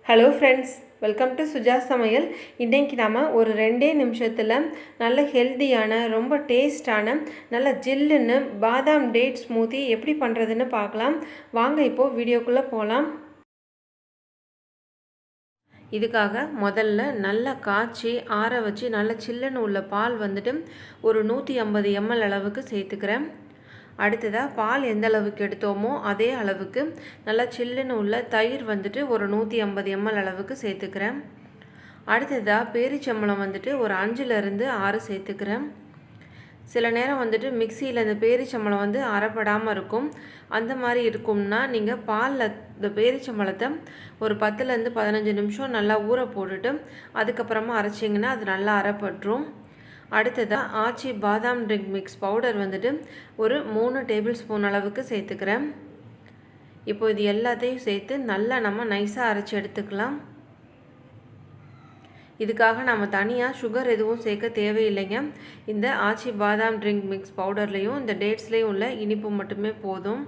Hello friends, welcome to Suja Samayal. இன்றைக்கி நாம் ஒரு 2 நிமிஷத்தில் நல்ல ஹெல்த்தியான ரொம்ப டேஸ்டான நல்ல ஜில்லுன்னு பாதாம் டேட் ஸ்மூத்தி எப்படி பண்ணுறதுன்னு பார்க்கலாம். வாங்க இப்போது வீடியோக்குள்ளே போகலாம். இதுக்காக முதல்ல நல்லா காய்ச்சி ஆற வச்சு நல்ல சில்லுன்னு உள்ள பால் வந்துட்டு ஒரு 150 ml அளவுக்கு சேர்த்துக்கிறேன். அடுத்ததாக பால் எந்த அளவுக்கு எடுத்தோமோ அதே அளவுக்கு நல்லா சில்லுன்னு உள்ள தயிர் வந்துட்டு ஒரு 150 ml அளவுக்கு சேர்த்துக்கிறேன். அடுத்ததாக பேரிச்சம்பழம் வந்துட்டு ஒரு 5லேருந்து 6 சேர்த்துக்கிறேன். சில நேரம் வந்துட்டு மிக்சியில் இந்த பேரிச்சம்பழம் வந்து அரைப்படாமல் இருக்கும். அந்த மாதிரி இருக்கும்னா நீங்கள் பாலில் இந்த பேரிச்சம்பழத்தை ஒரு 10லேருந்து 15 நிமிஷம் நல்லா ஊற போட்டுட்டு அதுக்கப்புறமா அரைச்சிங்கன்னா அது நல்லா அரைப்பட்டுரும். அடுத்ததாக ஆச்சி பாதாம் ட்ரிங்க் மிக்ஸ் பவுடர் வந்துட்டு ஒரு 3 டேபிள் ஸ்பூன் அளவுக்கு சேர்த்துக்கிறேன். இப்போ இது எல்லாத்தையும் சேர்த்து நல்லா நம்ம நைஸாக அரைச்சி எடுத்துக்கலாம். இதுக்காக நம்ம தனியாக சுகர் எதுவும் சேர்க்க தேவையில்லைங்க. இந்த ஆச்சி பாதாம் ட்ரிங்க் மிக்ஸ் பவுடர்லேயும் இந்த டேட்ஸ்லேயும் உள்ள இனிப்பு மட்டுமே போதும்.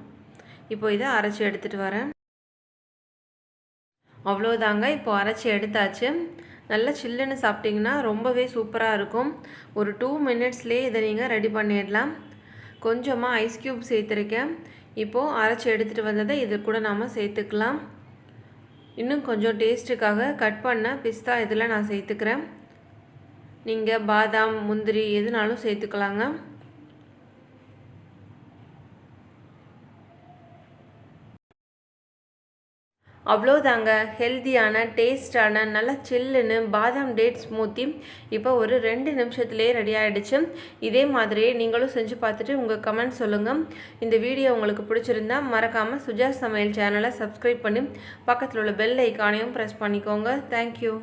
இப்போ இதை அரைச்சி எடுத்துகிட்டு வரேன். அவ்வளோதாங்க, இப்போ அரைச்சி எடுத்தாச்சு. நல்லா சில்லுன்னு சாப்பிட்டிங்கன்னா ரொம்பவே சூப்பராக இருக்கும். ஒரு 2 மினிட்ஸ்லேயே இதை நீங்கள் ரெடி பண்ணிடலாம். கொஞ்சமாக ஐஸ் க்யூப் சேர்த்துருக்கேன். இப்போது அரைச்சி எடுத்துகிட்டு வந்ததை இது கூட நாம் சேர்த்துக்கலாம். இன்னும் கொஞ்சம் டேஸ்ட்டுக்காக கட் பண்ண பிஸ்தா இதில் நான் சேர்த்துக்கிறேன். நீங்கள் பாதாம் முந்திரி எதுனாலும் சேர்த்துக்கலாங்க. அவ்வளோதாங்க, ஹெல்த்தியான டேஸ்டான நல்ல சில்லுன்னு பாதாம் டேட் ஸ்மூத்தி இப்போ ஒரு 2 நிமிஷத்துலேயே ரெடி ஆகிடுச்சு. இதே மாதிரியே நீங்களும் செஞ்சு பார்த்துட்டு உங்கள் கமெண்ட் சொல்லுங்கள். இந்த வீடியோ உங்களுக்கு பிடிச்சிருந்தா மறக்காமல் சுஜா சமையல் சேனலை சப்ஸ்கிரைப் பண்ணி பக்கத்தில் உள்ள பெல் ஐக்கானையும் ப்ரெஸ் பண்ணிக்கோங்க. தேங்க்யூ.